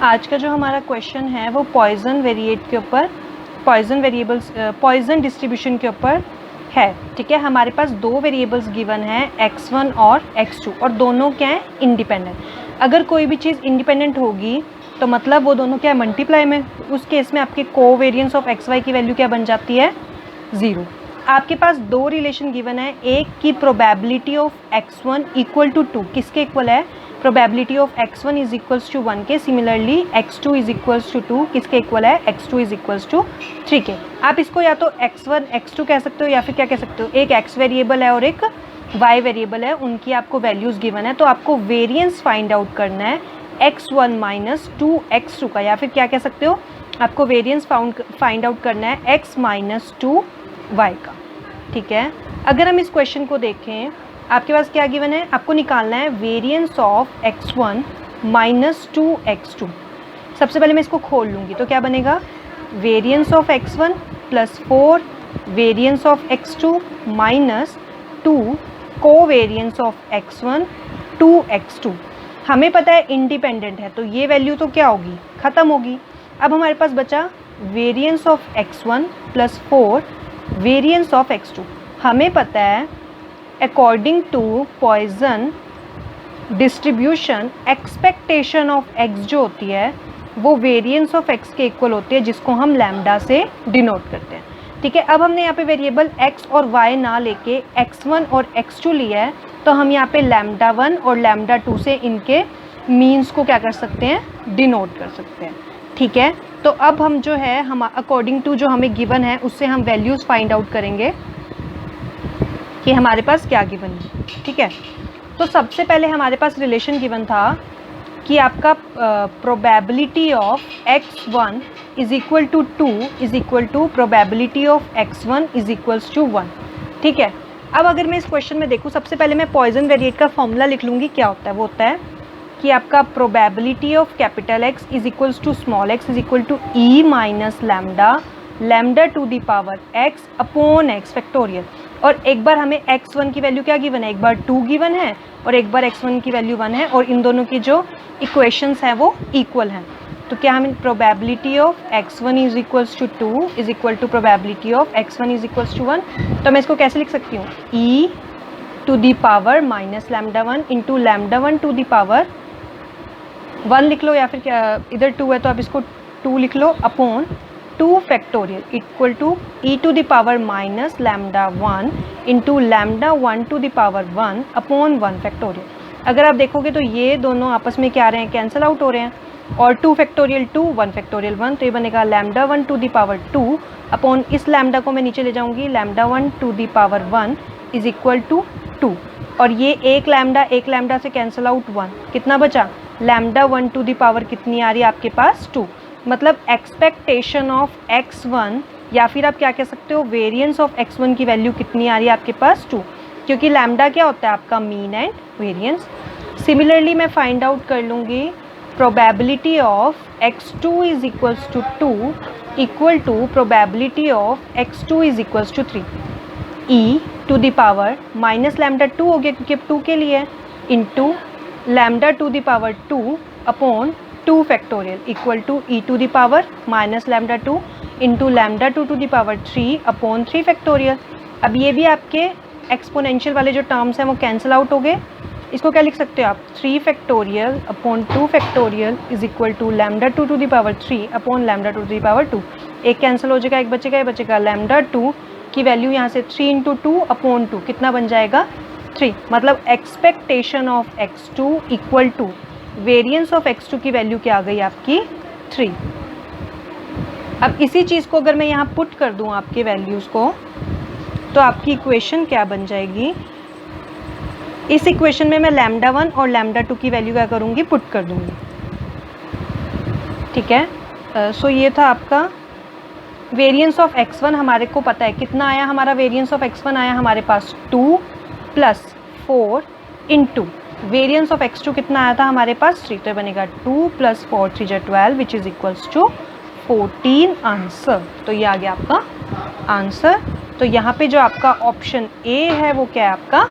आज का जो हमारा क्वेश्चन है वो पॉइजन वेरिएट के ऊपर, पॉइजन वेरिएबल्स, पॉइजन डिस्ट्रीब्यूशन के ऊपर है। ठीक है, हमारे पास दो वेरिएबल्स गिवन हैं x1 और x2 और दोनों क्या हैं, इंडिपेंडेंट। अगर कोई भी चीज़ इंडिपेंडेंट होगी तो मतलब वो दोनों क्या है, मल्टीप्लाई में। उस केस में आपके कोवेरिएंस ऑफ xy की वैल्यू क्या बन जाती है, 0। आपके पास दो रिलेशन गिवन है, एक की probability of x1 equal to 2, किसके इक्वल है, probability of x1 is equals to 1 के। Similarly x2 is equals to 2, किसके इक्वल है, x2 इज इक्वल्स टू 3 के। आप इसको या तो x1 x2 कह सकते हो या फिर क्या कह सकते हो, एक x वेरिएबल है और एक y वेरिएबल है, उनकी आपको वैल्यूज़ गिवन है। तो आपको वेरिएंस फाइंड आउट करना है x1 माइनस 2x2 का, या फिर क्या कह सकते हो, आपको वेरिएंस फाइंड आउट करना है x माइनस 2y का। ठीक है, अगर हम इस क्वेश्चन को देखें, आपके पास क्या गिवन है, आपको निकालना है variance of x1 minus 2x2। सबसे पहले मैं इसको खोल लूँगी तो क्या बनेगा, variance of x1 plus 4 variance of x2 minus 2 covariance of x1 2x2। हमें पता है इंडिपेंडेंट है तो ये वैल्यू तो क्या होगी, ख़त्म होगी। अब हमारे पास बचा variance of x1 plus 4 variance of x2। हमें पता है according to Poisson distribution expectation of x जो होती है वो वेरिएंस ऑफ x के इक्वल होती है, जिसको हम लैम्डा से डिनोट करते हैं। ठीक है, अब हमने यहाँ पे वेरिएबल x और y ना लेके x1 और x2 लिया है, तो हम यहाँ पे लैम्डा 1 और लैम्डा 2 से इनके मीन्स को क्या कर सकते हैं, डिनोट कर सकते हैं। ठीक है, तो अब हम जो है हम अकॉर्डिंग टू जो हमें गिवन है उससे हम वैल्यूज़ फाइंड आउट करेंगे कि हमारे पास क्या गिवन है। ठीक है, तो सबसे पहले हमारे पास रिलेशन गिवन था कि आपका probability of x1 is equal to 2 is equal to probability of x1 is equals to 1। ठीक है, अब अगर मैं इस क्वेश्चन में देखूँ, सबसे पहले मैं पॉइजन वेरिएट का फॉर्मूला लिख लूँगी। क्या होता है, वो होता है कि आपका probability of capital X is equals to small x is equal to e minus lambda, lambda to the power x upon x factorial. और एक बार हमें x1 की वैल्यू क्या गिवन है, एक बार 2 गिवन है और एक बार x1 की वैल्यू 1 है, और इन दोनों की जो इक्वेशंस हैं वो इक्वल हैं। तो क्या हम probability of x1 is equals to 2 is equal to probability of x1 is equals to 1। तो मैं इसको कैसे लिख सकती हूँ, e to the power minus lambda 1 into lambda 1 to the power 1 लिख लो, या फिर क्या इधर 2 है तो आप इसको 2 लिख लो, upon 2 factorial equal to e to the power minus lambda 1 into lambda 1 to the power 1 upon 1 factorial. अगर आप देखोगे तो ये दोनों आपस में क्या आ रहे हैं, कैंसिल आउट हो रहे हैं, और 2 फैक्टोरियल 2 1 फैक्टोरियल 1, तो ये बनेगा lambda 1 to the power 2 upon इस लैम्डा को मैं नीचे ले जाऊंगी, lambda 1 to the power 1 is equal to 2, और ये एक लैम्डा से कैंसिल आउट 1, कितना बचा, लैम्डा 1 टू द पावर कितनी आ रही है आपके पास, 2। मतलब एक्सपेक्टेशन ऑफ x1, या फिर आप क्या कह सकते हो, वेरिएंस ऑफ x1 की वैल्यू कितनी आ रही है आपके पास, 2, क्योंकि लैम्डा क्या होता है आपका, मीन एंड वेरिएंस। सिमिलरली मैं फाइंड आउट कर लूँगी probability of x2 is equals to 2 equal to probability of x2 is equals to 3, e to the power minus lambda 2 हो गया क्योंकि अब 2 के लिए, into lambda to the power 2 upon 2 factorial equal to e to the power minus lambda 2 into lambda 2 to the power 3 upon 3 factorial. अब ये भी आपके एक्सपोनेंशियल वाले जो टर्म्स हैं वो कैंसिल आउट हो गए। इसको क्या लिख सकते हो आप, 3 factorial upon 2 factorial is equal to lambda 2 to the power 3 upon lambda 2 to the power 2। एक कैंसिल हो जाएगा, एक बचेगा, ये बचेगा लैम्डा 2 की वैल्यू यहाँ से 3 इंटू 2 अपॉन 2 कितना बन जाएगा, 3। मतलब expectation of x2 equal to variance of x2 की वैल्यू क्या आ गई आपकी, 3। अब इसी चीज़ को अगर मैं यहाँ पुट कर दूँ आपके वैल्यूज़ को, तो आपकी इक्वेशन क्या बन जाएगी, इस इक्वेशन में मैं लैम्डा 1 और लैम्डा 2 की वैल्यू क्या करूँगी, पुट कर दूँगी। ठीक है, सो ये था आपका वेरिएंस ऑफ x1। हमारे को पता है कितना आया, हमारा वेरिएंस ऑफ x1 आया हमारे पास 2 plus 4 into variance of x2 कितना आया था हमारे पास, 3, तो ये बनेगा 2 प्लस 4 3 जा 12 which is equals to 14 answer. तो ये आ गया आपका आंसर। तो यहाँ पे जो आपका ऑप्शन ए है वो क्या है आपका